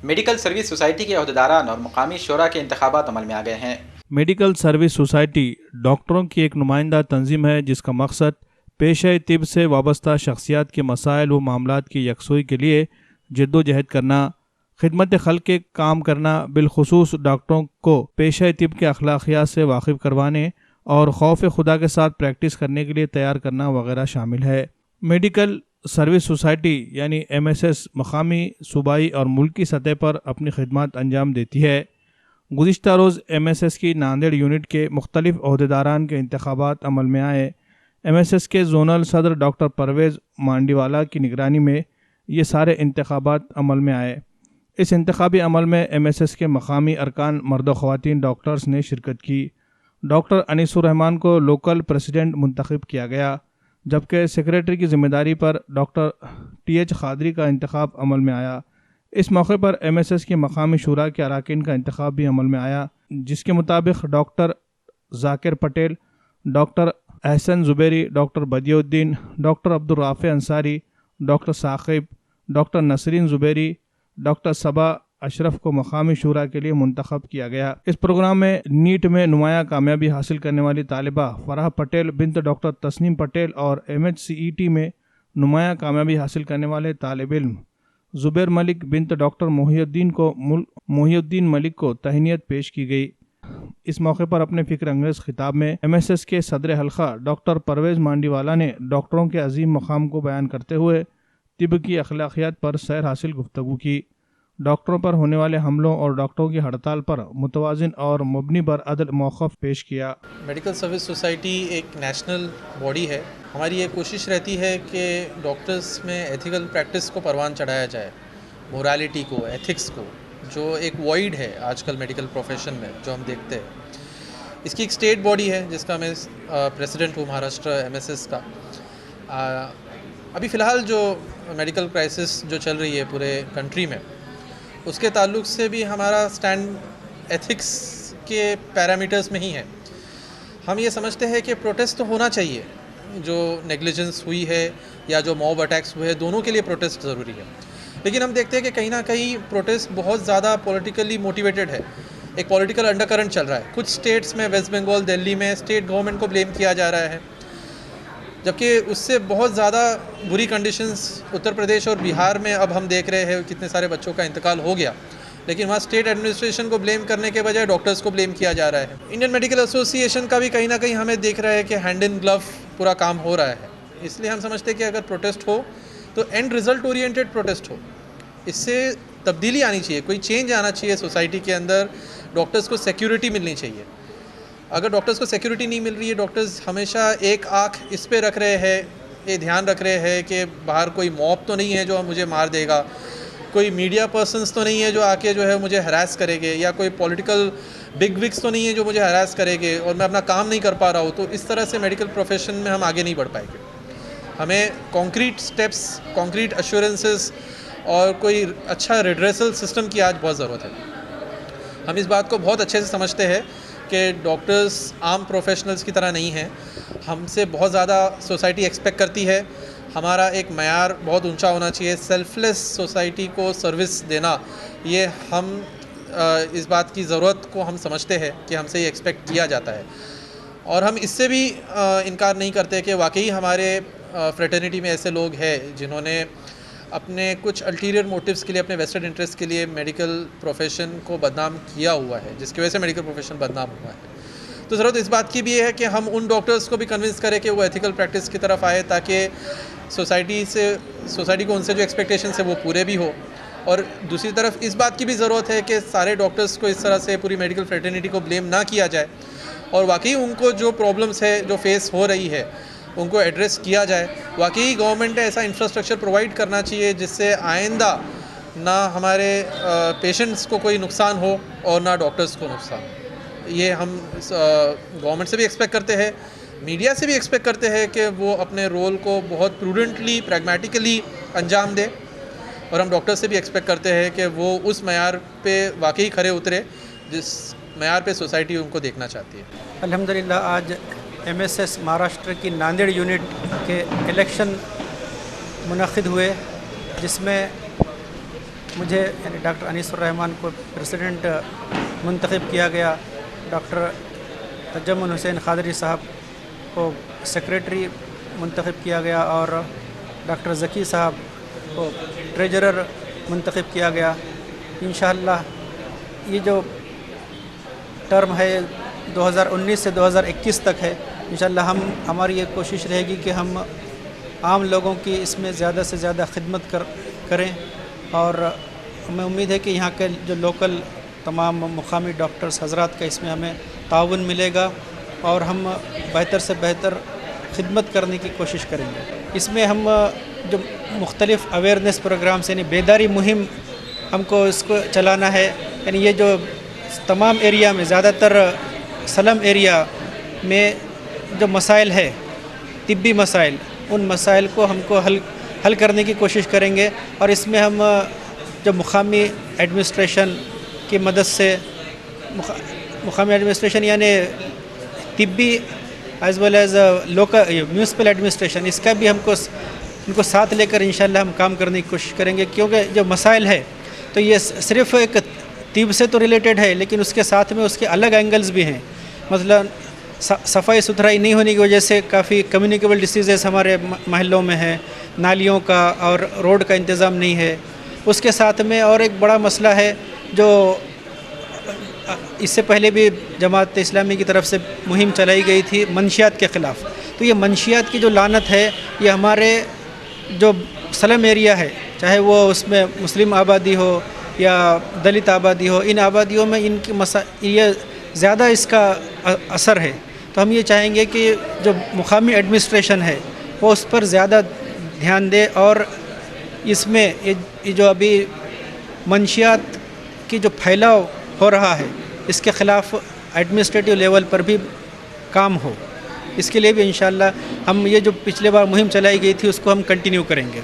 Medical service society के अहदेदारान और मुकामी शोरा के इंतखाबात अमल में आ गए हैं। मेडिकल सर्विस सोसाइटी डॉक्टरों की एक नुमाइंदा तंजीम है जिसका मकसद पेशे तिब से वाबस्ता शख्सियात के मसाइल व मामलात की यकसुई के लिए जद्दोजहद करना, खिदमत खल्क के काम करना, बिलखुसूस डॉक्टरों को पेशे तिब के अखलाकियात से वाकिफ़ करवाने और खौफ खुदा के साथ प्रैक्टिस करने के लिए तैयार करना वगैरह शामिल है। मेडिकल सर्विस सोसाइटी यानी MSS मकामी, सूबाई और मुल्की सतह पर अपनी खिदमत अंजाम देती है। गुज़िश्ता रोज़ MSS की नांदेड़ यूनिट के मुख्तलिफ अहदेदारान के इंतखाबात अमल में आए। MSS के जोनल सदर डॉक्टर परवेज़ मांडीवाला की निगरानी में ये सारे इंतखाबात अमल में आए। इस इंतखाबी अमल में MSS के मकामी अरकान मर्द ख़वातीन डॉक्टर्स ने शिरकत की। डॉक्टर अनीसुर रहमान को लोकल प्रेसिडेंट मुंतखब किया गया, जबकि सेक्रेटरी की जिम्मेदारी पर डॉक्टर TH खादरी का इंतखाब अमल में आया। इस मौके पर MSS की मकामी शुरा के अरकान का इंतखाब भी अमल में आया, जिसके मुताबिक doctor Zakir Patel, doctor Ehsan Zubairi, doctor Badiuddin, doctor Abdul Rafe Ansari, doctor Saqib, doctor Nasreen Zubairi, doctor Saba Ashraf को मकामी शुरा के लिए मुंतखब किया गया। इस प्रोग्राम में नीट में नुमाया कामयाबी हासिल करने वाली तालिबा फराह पटेल बिनत डॉक्टर तस्नीम पटेल और MHCET में नुमाया कामयाबी हासिल करने वाले तालिब इल्म ज़ुबैर मलिक बिनत डॉक्टर मोहियुद्दीन मलिक को तहनीत पेश की गई। इस मौके पर अपने फ़िक्र अंगेज़ खिताब में MSS के सदर हल्का डॉक्टर परवेज़ मांडीवाला ने डॉक्टरों के अजीम मकाम को बयान करते हुए तिब की अखलाकियात पर सैर हासिल गुफ्तगू की। डॉक्टरों पर होने वाले हमलों और डॉक्टरों की हड़ताल पर मुतवाज़िन और मबनी बर अदल मौक़िफ़ पेश किया। मेडिकल सर्विस सोसाइटी एक नेशनल बॉडी है। हमारी ये कोशिश रहती है कि डॉक्टर्स में एथिकल प्रैक्टिस को परवान चढ़ाया जाए, मोरालिटी को, एथिक्स को, जो एक वॉइड है आजकल मेडिकल प्रोफेशन में जो हम देखते हैं। इसकी एक स्टेट बॉडी है जिसका मैं प्रेसिडेंट हूँ महाराष्ट्र MSS का। अभी फ़िलहाल जो मेडिकल क्राइसिस जो चल रही है पूरे कंट्री में, उसके ताल्लुक से भी हमारा स्टैंड एथिक्स के पैरामीटर्स में ही है। हम ये समझते हैं कि प्रोटेस्ट तो होना चाहिए, जो नेग्लिजेंस हुई है या जो मॉब अटैक्स हुए हैं, दोनों के लिए प्रोटेस्ट ज़रूरी है। लेकिन हम देखते हैं कि कहीं ना कहीं प्रोटेस्ट बहुत ज़्यादा पॉलिटिकली मोटिवेटेड है, एक पॉलिटिकल अंडरकरंट चल रहा है। कुछ स्टेट्स में, वेस्ट बंगाल, दिल्ली में स्टेट गवर्नमेंट को ब्लेम किया जा रहा है, जबकि उससे बहुत ज़्यादा बुरी कंडीशंस उत्तर प्रदेश और बिहार में अब हम देख रहे हैं। कितने सारे बच्चों का इंतकाल हो गया, लेकिन वहाँ स्टेट एडमिनिस्ट्रेशन को ब्लेम करने के बजाय डॉक्टर्स को ब्लेम किया जा रहा है। इंडियन मेडिकल एसोसिएशन का भी कहीं ना कहीं हमें दिख रहा है कि हैंड इन ग्लव पूरा काम हो रहा है। इसलिए हम समझते हैं कि अगर प्रोटेस्ट हो तो एंड रिजल्ट ओरिएंटेड प्रोटेस्ट हो, इससे तब्दीली आनी चाहिए, कोई चेंज आना चाहिए सोसाइटी के अंदर। डॉक्टर्स को सिक्योरिटी मिलनी चाहिए। अगर डॉक्टर्स को सिक्योरिटी नहीं मिल रही है, डॉक्टर्स हमेशा एक आँख इस पे रख रहे हैं, ये ध्यान रख रहे हैं कि बाहर कोई मॉब तो नहीं है जो मुझे मार देगा, कोई मीडिया पर्सन्स तो नहीं है जो आके जो है मुझे हरास करेंगे, या कोई पॉलिटिकल बिग विग्स तो नहीं है जो मुझे हरास करेंगे और मैं अपना काम नहीं कर पा रहा हूँ, तो इस तरह से मेडिकल प्रोफेशन में हम आगे नहीं बढ़ पाएंगे। हमें कॉन्क्रीट स्टेप्स, कॉन्क्रीट अश्योरेंसेस और कोई अच्छा रिड्रेसल सिस्टम की आज बहुत ज़रूरत है। हम इस बात को बहुत अच्छे से समझते हैं कि डॉक्टर्स आम प्रोफेशनल्स की तरह नहीं हैं। हमसे बहुत ज़्यादा सोसाइटी एक्सपेक्ट करती है। हमारा एक मयार बहुत ऊंचा होना चाहिए। सेल्फलेस सोसाइटी को सर्विस देना, ये हम इस बात की ज़रूरत को हम समझते हैं कि हमसे ये एक्सपेक्ट किया जाता है। और हम इससे भी इनकार नहीं करते कि वाकई हमारे फ्रेटर्निटी में ऐसे लोग हैं जिन्होंने अपने कुछ अल्टीरियर मोटिव्स के लिए, अपने वेस्टेड इंटरेस्ट के लिए मेडिकल प्रोफेशन को बदनाम किया हुआ है, जिसकी वजह से मेडिकल प्रोफेशन बदनाम हुआ है। तो ज़रूरत इस बात की भी है कि हम उन डॉक्टर्स को भी कन्विंस करें कि वो एथिकल प्रैक्टिस की तरफ आए, ताकि सोसाइटी को उनसे जो एक्सपेक्टेशन है वो पूरे भी हो। और दूसरी तरफ इस बात की भी ज़रूरत है कि सारे डॉक्टर्स को इस तरह से पूरी मेडिकल फ्रेटर्निटी को ब्लेम ना किया जाए, और वाकई उनको जो प्रॉब्लम्स है जो फेस हो रही है उनको एड्रेस किया जाए। वाकई गवर्नमेंट ने ऐसा इंफ्रास्ट्रक्चर प्रोवाइड करना चाहिए जिससे आइंदा ना हमारे पेशेंट्स को कोई नुकसान हो और ना डॉक्टर्स को नुकसान। ये हम गवर्नमेंट से भी एक्सपेक्ट करते हैं, मीडिया से भी एक्सपेक्ट करते हैं कि वो अपने रोल को बहुत प्रूडेंटली, प्रैग्मेटिकली अंजाम दे, और हम डॉक्टर से भी एक्सपेक्ट करते हैं कि वो उस मयार पे वाकई खरे उतरे जिस मयार पे सोसाइटी उनको देखना चाहती है। अल्हम्दुलिल्लाह आज MSS महाराष्ट्र की नांदेड़ यूनिट के इलेक्शन मुनक़िद हुए, जिसमें मुझे यानी डॉक्टर अनीसुर्रहमान को प्रेसिडेंट मुंतखब किया गया, डॉक्टर तजम्मुल हुसैन क़ादरी साहब को सेक्रेटरी मुंतखब किया गया और डॉक्टर ज़की साहब को ट्रेजरर मुंतखब किया गया। इंशाअल्लाह ये जो टर्म है 2019 से 2021 तक है, इंशाअल्लाह हमारी ये कोशिश रहेगी कि हम आम लोगों की इसमें ज़्यादा से ज़्यादा खिदमत करें और हमें उम्मीद है कि यहाँ के जो लोकल तमाम मुकामी डॉक्टर्स हजरात का इसमें हमें ताउन मिलेगा और हम बेहतर से बेहतर खिदमत करने की कोशिश करेंगे। इसमें हम जो मुख्तलिफ़ अवेयरनेस प्रोग्राम्स यानी बेदारी मुहिम हमको इसको चलाना है, यानी ये जो तमाम एरिया में ज़्यादातर सलम एरिया में जो मसाइल है, तिब्बी मसाइल, उन मसाइल को हमको हल करने की कोशिश करेंगे और इसमें हम जो मुकामी एडमिनिस्ट्रेशन की मदद से मुकामी एडमिनिस्ट्रेशन यानी तिब्बी as well as local municipal administration, इसका भी इनको साथ लेकर इंशाल्लाह हम काम करने की कोशिश करेंगे, क्योंकि जो मसाइल है तो ये सिर्फ़ एक तिब से तो रिलेटेड है, लेकिन उसके साथ में उसके अलग एंगल्स भी हैं। मतलब सफाई सुथराई नहीं होने की वजह से काफ़ी कम्युनिकेबल डिसीज़ेस हमारे महल्लों में है, नालियों का और रोड का इंतज़ाम नहीं है। उसके साथ में और एक बड़ा मसला है जो इससे पहले भी जमात इस्लामी की तरफ से मुहिम चलाई गई थी मंशियात के ख़िलाफ़। तो ये मंशियात की जो लानत है, ये हमारे जो सलम एरिया है, चाहे वो उसमें मुस्लिम आबादी हो या दलित आबादी हो, इन आबादियों में ये ज़्यादा इसका असर है। तो हम ये चाहेंगे कि जो मुकामी एडमिनिस्ट्रेशन है वो उस पर ज़्यादा ध्यान दे और इसमें ये जो अभी मंशियात की जो फैलाव हो रहा है, इसके ख़िलाफ़ एडमिनिस्ट्रेटिव लेवल पर भी काम हो। इसके लिए भी इंशाअल्लाह हम ये जो पिछले बार मुहिम चलाई गई थी उसको हम कंटिन्यू करेंगे।